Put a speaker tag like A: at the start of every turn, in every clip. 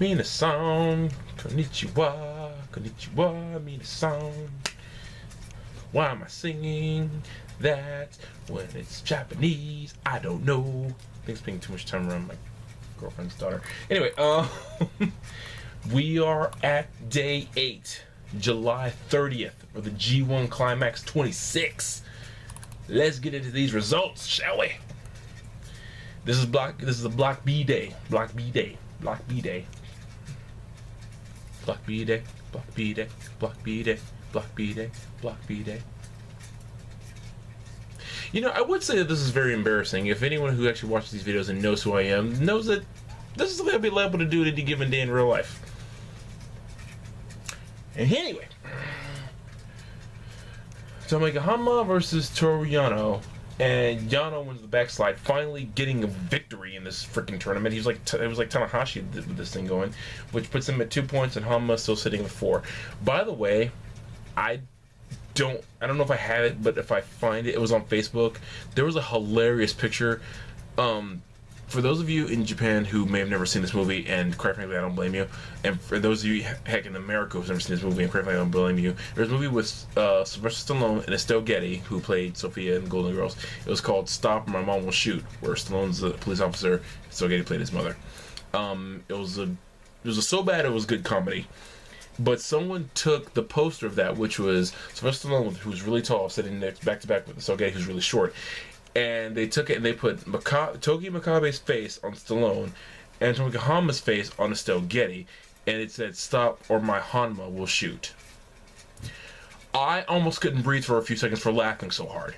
A: Minasan, konnichiwa, konnichiwa, minasan. Why am I singing that when it's Japanese? I don't know. I think spending too much time around my girlfriend's daughter. Anyway, we are at day 8, July 30th, for the G1 Climax 26. Let's get into these results, shall we? This is a block B day. Block B day. Block B day. Block B day. Block B day. Block B day. Block B day. Block B day. You know, I would say that this is very embarrassing. If anyone who actually watches these videos and knows who I am knows that this is something I'd be liable to do at any given day in real life. And anyway, Tomohiko Hanma versus Toru Yano. And Yano wins the backslide, finally getting a victory in this freaking tournament. He was like, it was like Tanahashi with this thing going, which puts him at 2 points, and Hanma still sitting with 4. By the way, I don't know if I have it, but if I find it, it was on Facebook. There was a hilarious picture. For those of you in Japan who may have never seen this movie, and quite frankly, I don't blame you. And for those of you, heck, in America who've never seen this movie, and quite frankly, I don't blame you. There's a movie with Sylvester Stallone and Estelle Getty, who played Sophia in Golden Girls. It was called Stop or My Mom Will Shoot, where Stallone's a police officer, Estelle Getty played his mother. It was so bad it was good comedy. But someone took the poster of that, which was Sylvester Stallone, who's really tall, sitting next back to back with Estelle Getty, who's really short. And they took it and they put Togi Makabe's face on Stallone and Tomohiko Hanma's face on Estelle Getty, and it said "Stop or my Hanma will shoot." I almost couldn't breathe for a few seconds for laughing so hard.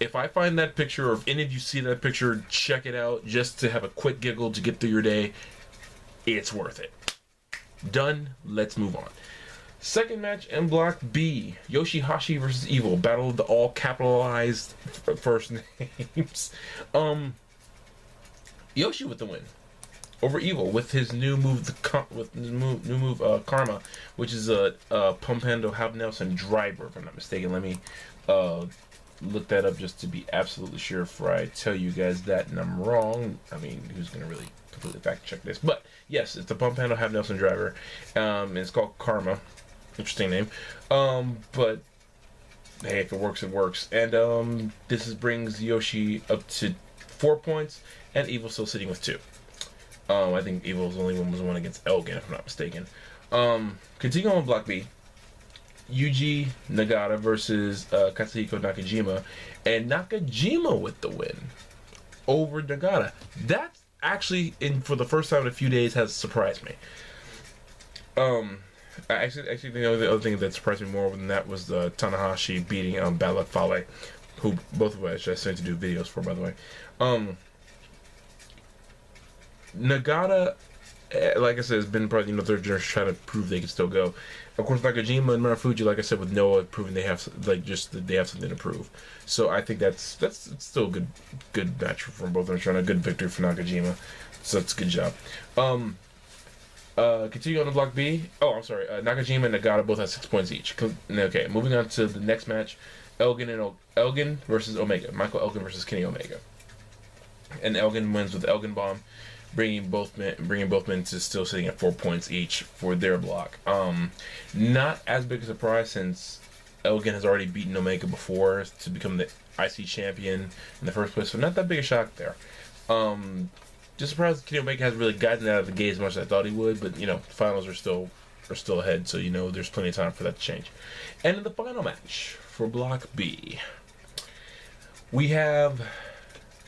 A: If I find that picture, or if any of you see that picture, check it out just to have a quick giggle to get through your day. It's worth it. Done. Let's move on. Second match in Block B, YOSHI-HASHI versus Evil, battle of the all capitalized first names. Yoshi with the win over Evil with his new move, Karma, which is a pump handle Hab Nelson driver, if I'm not mistaken. Let me look that up just to be absolutely sure before I tell you guys that and I'm wrong. I mean, who's gonna really completely fact check this? But yes, it's the pump handle Hab Nelson driver, and it's called Karma. Interesting name, but hey, if it works, it works. And this brings Yoshi up to 4 points, and Evil still sitting with 2. I think Evil's only one was the one against Elgin, if I'm not mistaken. Continuing on Block B, Yuji Nagata versus Katsuhiko Nakajima, and Nakajima with the win over Nagata. That's actually, for the first time in a few days, has surprised me. I actually think the other thing that surprised me more than that was the Tanahashi beating Bad Luck Fale, who both of us I started to do videos for, by the way. Nagata, like I said, has been probably third generation trying to prove they can still go. Of course, Nakajima and Marufuji, like I said, with Noah proving they have they have something to prove. So I think that's still a good match from both of them, trying a good victory for Nakajima. So that's a good job. Continue on to Block B. Oh, I'm sorry. Nakajima and Nagata both have 6 points each. Okay, moving on to the next match. Elgin versus Omega. Michael Elgin versus Kenny Omega. And Elgin wins with Elgin Bomb, bringing both men to still sitting at 4 points each for their block. Not as big a surprise since Elgin has already beaten Omega before to become the IC champion in the first place. So not that big a shock there. Just surprised Kenny Omega hasn't really gotten out of the gate as much as I thought he would, but the finals are still ahead, so there's plenty of time for that to change. And in the final match for Block B, we have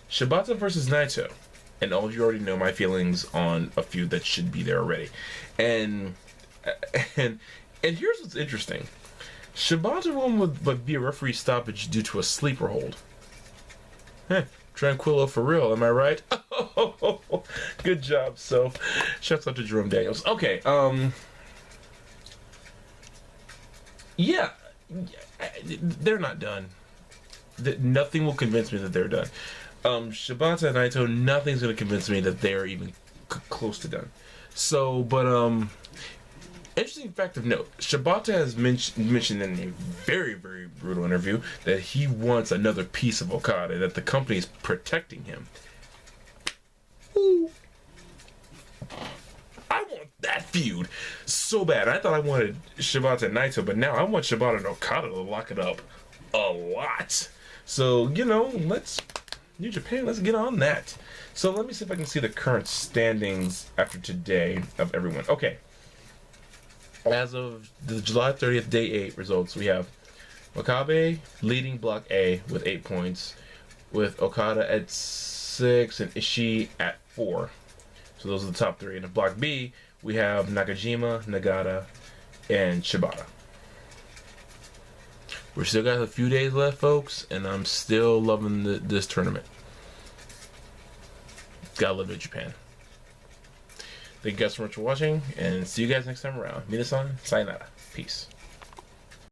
A: Shibata versus Naito, and all of you already know my feelings on a feud that should be there already. And here's what's interesting: Shibata won would be a referee stoppage due to a sleeper hold. Tranquillo for real, am I right? Good job, so shouts out to Jerome Daniels. Okay, yeah, they're not done. Nothing will convince me that they're done. Shibata and Naito, nothing's going to convince me that they're even close to done. So, but interesting fact of note, Shibata has mentioned in a very, very brutal interview that he wants another piece of Okada, that the company is protecting him. Ooh. I want that. feud so bad. I thought I wanted Shibata and Naito, but now I want Shibata and Okada to lock it up a lot. So, you know, let's New Japan, let's get on that. So let me see if I can see the current standings after today of everyone. Okay. As of the July 30th, day 8 results, we have Wakabe leading Block A with 8 points, with Okada at 6 and Ishii at 4. So those are the top 3. And in Block B, we have Nakajima, Nagata, and Shibata. We're still got a few days left, folks, and I'm still loving this tournament. Gotta love it, Japan. Thank you guys so much for watching, and see you guys next time around. Minasan, sayonara. Peace.